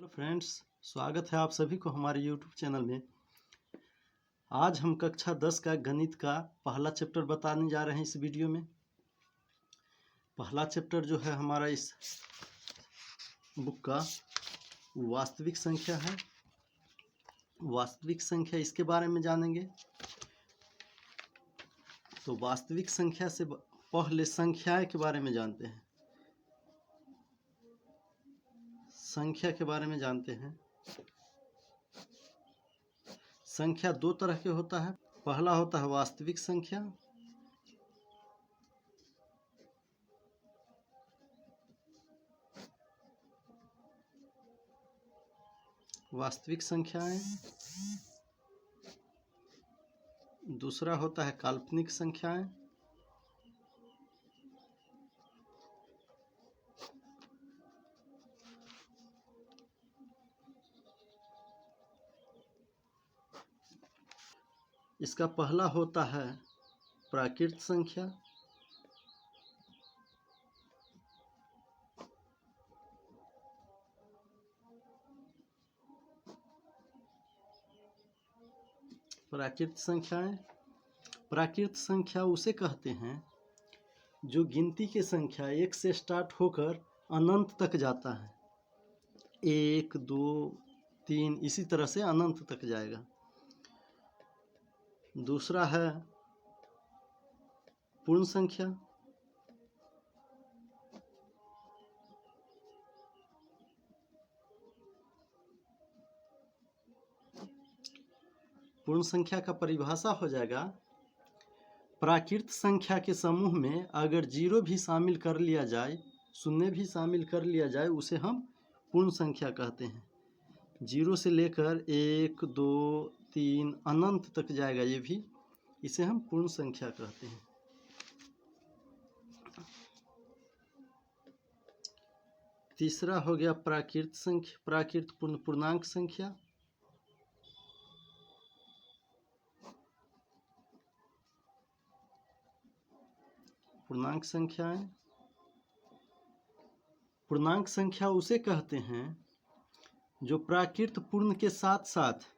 Hello friends, स्वागत है आप सभी को हमारे यूट्यूब चैनल में। आज हम कक्षा 10 का गणित का पहला चैप्टर बताने जा रहे हैं। इस वीडियो में पहला चैप्टर जो है हमारा इस बुक का वास्तविक संख्या है। वास्तविक संख्या इसके बारे में जानेंगे। तो वास्तविक संख्या से पहले संख्याएं के बारे में जानते हैं। संख्या के बारे में जानते हैं। संख्या दो तरह के होता है। पहला होता है वास्तविक संख्या, वास्तविक संख्याएं। दूसरा होता है काल्पनिक संख्याएं। इसका पहला होता है प्राकृत संख्या। प्राकृत संख्याएं, प्राकृत संख्या उसे कहते हैं जो गिनती की संख्या एक से स्टार्ट होकर अनंत तक जाता है। 1, 2, 3 इसी तरह से अनंत तक जाएगा। दूसरा है पूर्ण संख्या। पूर्ण संख्या का परिभाषा हो जाएगा, प्राकृत संख्या के समूह में अगर जीरो भी शामिल कर लिया जाए, शून्य भी शामिल कर लिया जाए, उसे हम पूर्ण संख्या कहते हैं। जीरो से लेकर 1, 2, 3 अनंत तक जाएगा, ये भी, इसे हम पूर्ण संख्या कहते हैं। तीसरा हो गया प्राकृत संख्या, प्राकृत पूर्णांक संख्या। पूर्णांक संख्याएं, पूर्णांक संख्या उसे कहते हैं जो प्राकृत पूर्ण के साथ साथ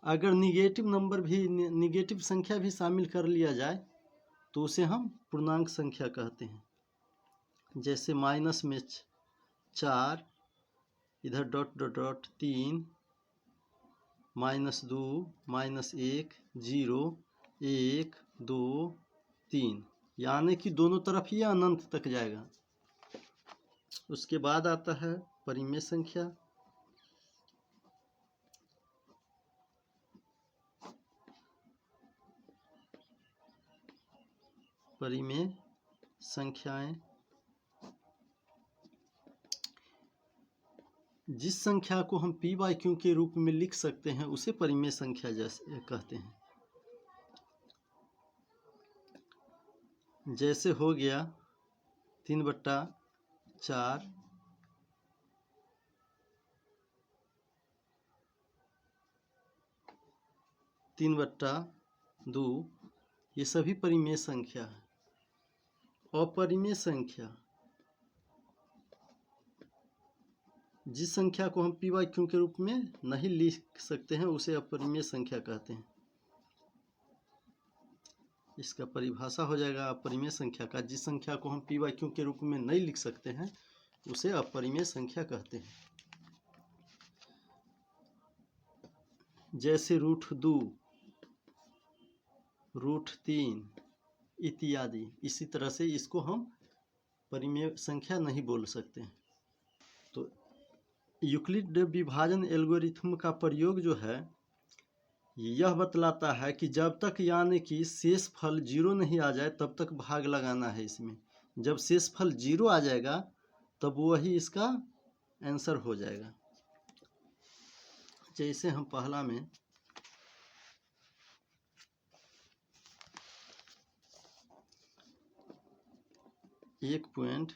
अगर निगेटिव नंबर भी, निगेटिव संख्या भी शामिल कर लिया जाए तो उसे हम पूर्णांक संख्या कहते हैं। जैसे माइनस में 4, इधर डॉट डॉट डॉट 3, -2, -1, 0, 1, 2, 3, यानी कि दोनों तरफ ये अनंत तक जाएगा। उसके बाद आता है परिमेय संख्या। परिमेय संख्याएं, जिस संख्या को हम p/q के रूप में लिख सकते हैं उसे परिमेय संख्या जैसे कहते हैं। जैसे हो गया 3/4, 3/2, ये सभी परिमेय संख्या है। अपरिमेय संख्या, जिस संख्या को हम p/q के रूप में नहीं लिख सकते हैं उसे अपरिमेय संख्या कहते हैं। इसका परिभाषा हो जाएगा अपरिमेय संख्या का, जिस संख्या को हम p/q के रूप में नहीं लिख सकते हैं उसे अपरिमेय संख्या कहते हैं। जैसे √2, √3 इत्यादि। इसी तरह से इसको हम परिमेय संख्या नहीं बोल सकते हैं। तो यूक्लिड विभाजन एल्गोरिथम का प्रयोग जो है यह बतलाता है कि जब तक यानी कि शेषफल 0 नहीं आ जाए तब तक भाग लगाना है इसमें। जब शेषफल 0 आ जाएगा तब वही इसका आंसर हो जाएगा। जैसे हम पहला में एक पॉइंट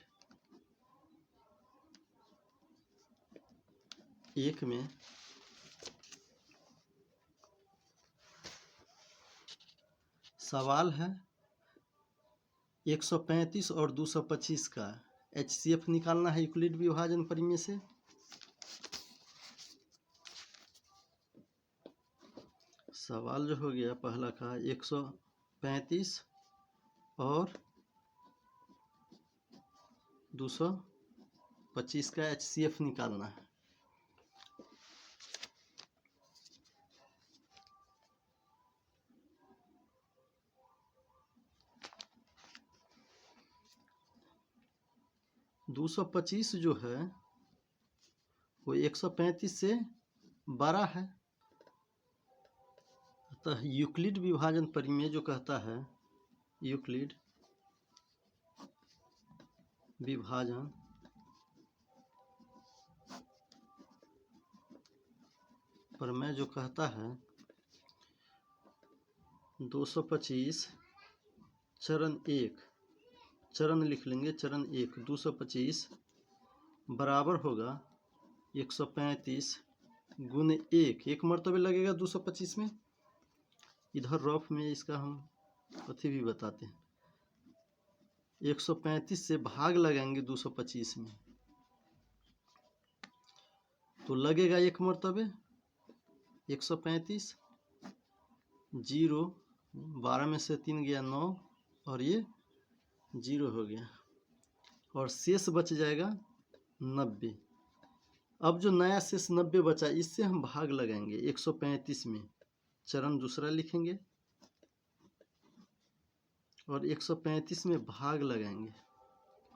1 में सवाल है 135 और 225 का। HCF निकालना है यूक्लिड विभाजन परिमेय से। सवाल जो हो गया पहला का 135 और 225 का HCF निकालना है। दो 225 जो है वो 135 से बड़ा है, अतः यूक्लिड विभाजन परिमेय जो कहता है यूक्लिड विभाजन प्रमेय जो कहता है 225 चरण 1, चरण लिख लेंगे, चरण 1 225 बराबर होगा 135 गुने 1, एक मरतबे लगेगा 225 में। इधर रफ में इसका हम अथी भी बताते हैं, 135 से भाग लगाएंगे 225 में तो लगेगा एक मरतबे 135, 0 12 में से 3 गया 9 और ये 0 हो गया और शेष बच जाएगा 90। अब जो नया शेष 90 बचा इससे हम भाग लगाएंगे 135 में, चरण दूसरा लिखेंगे और 135 में भाग लगाएंगे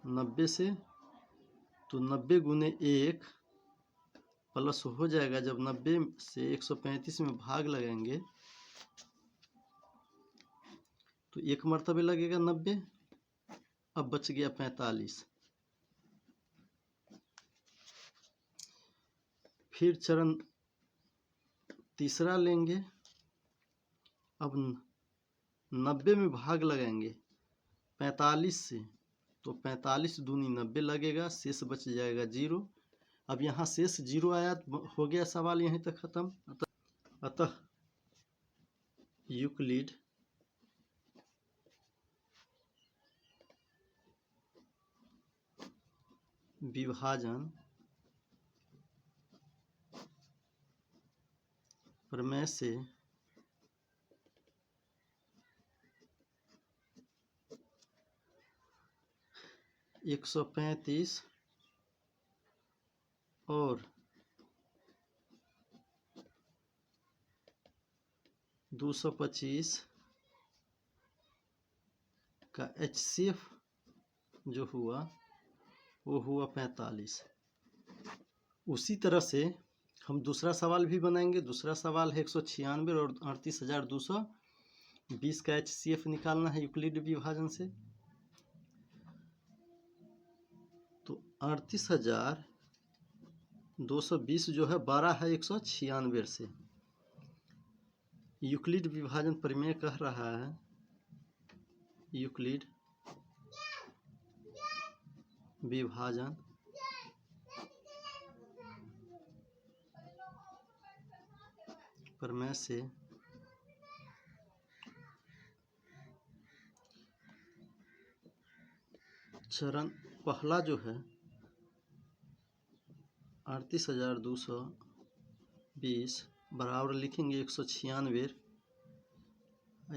90 से, तो 90 गुने 1 प्लस हो जाएगा, जब 90 से 135 में भाग लगाएंगे तो एक मरतबे लगेगा 90, अब बच गया 45। फिर चरण तीसरा लेंगे, अब 90 में भाग लगाएंगे 45 से, तो 45 दूनी 90 लगेगा, शेष बच जाएगा 0। अब यहाँ शेष 0 आया, हो गया सवाल यहीं तक खत्म। अतः यूक्लिड विभाजन प्रमेय से एक 135 और 225 का HCF जो हुआ वो हुआ 45। उसी तरह से हम दूसरा सवाल भी बनाएंगे। दूसरा सवाल है 196 और 38,220 का HCF निकालना है यूक्लिड विभाजन से। तो 38,220 जो है 12 है 196 से। यूक्लिड विभाजन प्रमेय कह रहा है यूक्लिड विभाजन प्रमेय से चरण पहला जो है 38,220 बराबर लिखेंगे 196।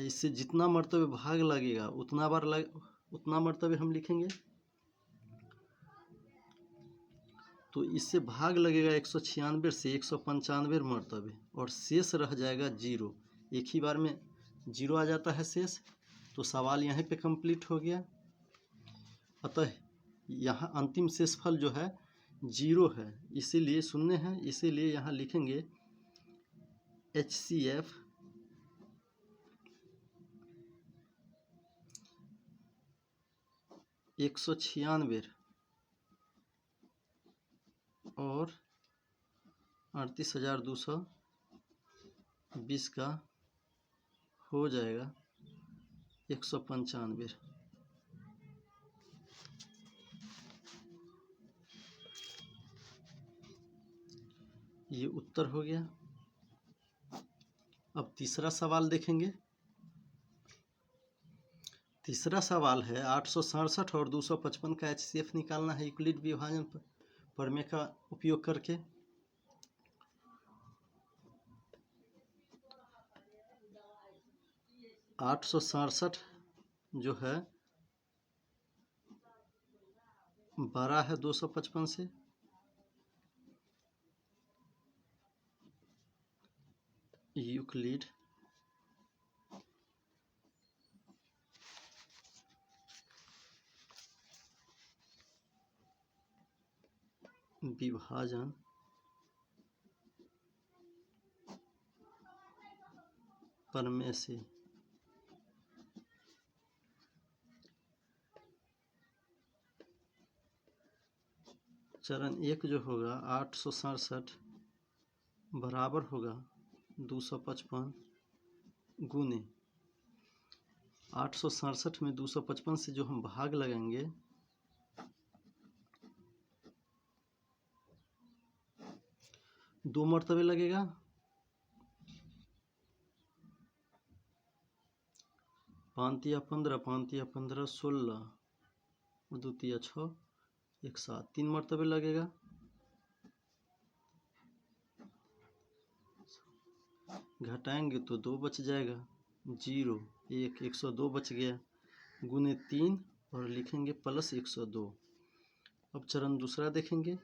इससे जितना मरतबे भाग लगेगा उतना मरतबे हम लिखेंगे। तो इससे भाग लगेगा 196 से 195 मरतबे और शेष रह जाएगा 0। एक ही बार में 0 आ जाता है शेष, तो सवाल यहीं पे कंप्लीट हो गया। अतः यहाँ अंतिम शेषफल जो है 0 है, इसीलिए शून्य है, इसीलिए यहाँ लिखेंगे HCF एक 196 और 38,220 का हो जाएगा 195। ये उत्तर हो गया। अब तीसरा सवाल देखेंगे। तीसरा सवाल है 867 और 255 का HCF निकालना है यूक्लिड विभाजन प्रमेय का उपयोग करके। आठ सौ सड़सठ जो है बड़ा है 255 से, यूक्लिड विभाजन प्रमेय से चरण 1 जो होगा 867 बराबर होगा 255 गुने 867 में 255 से जो हम भाग लगाएंगे 2 मरतबे लगेगा, 5 या 15, 5 या 15 16, 2 या 6, 1 7, 3 मरतबे लगेगा। घटाएंगे तो 2 बच जाएगा, 0 1 102 बच गया, गुने 3 और लिखेंगे प्लस 102। अब चरण दूसरा देखेंगे।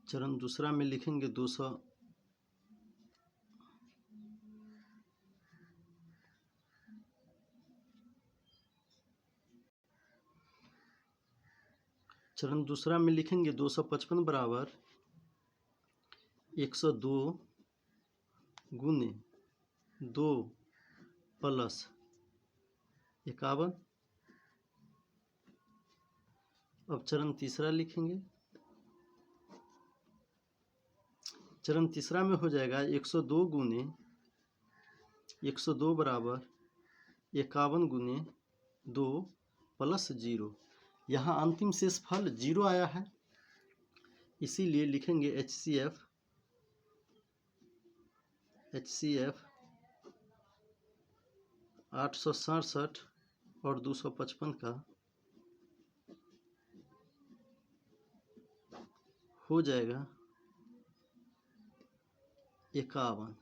चरण दूसरा में लिखेंगे 200 चरण दूसरा में लिखेंगे 255 बराबर 102 गुने 2 प्लस 51। अब चरण तीसरा लिखेंगे। चरण तीसरा में हो जाएगा 102 गुने 102 बराबर 51 गुने 2 प्लस 0। यहाँ अंतिम शेषफल 0 आया है, इसीलिए लिखेंगे HCF 867 और 255 का हो जाएगा 51।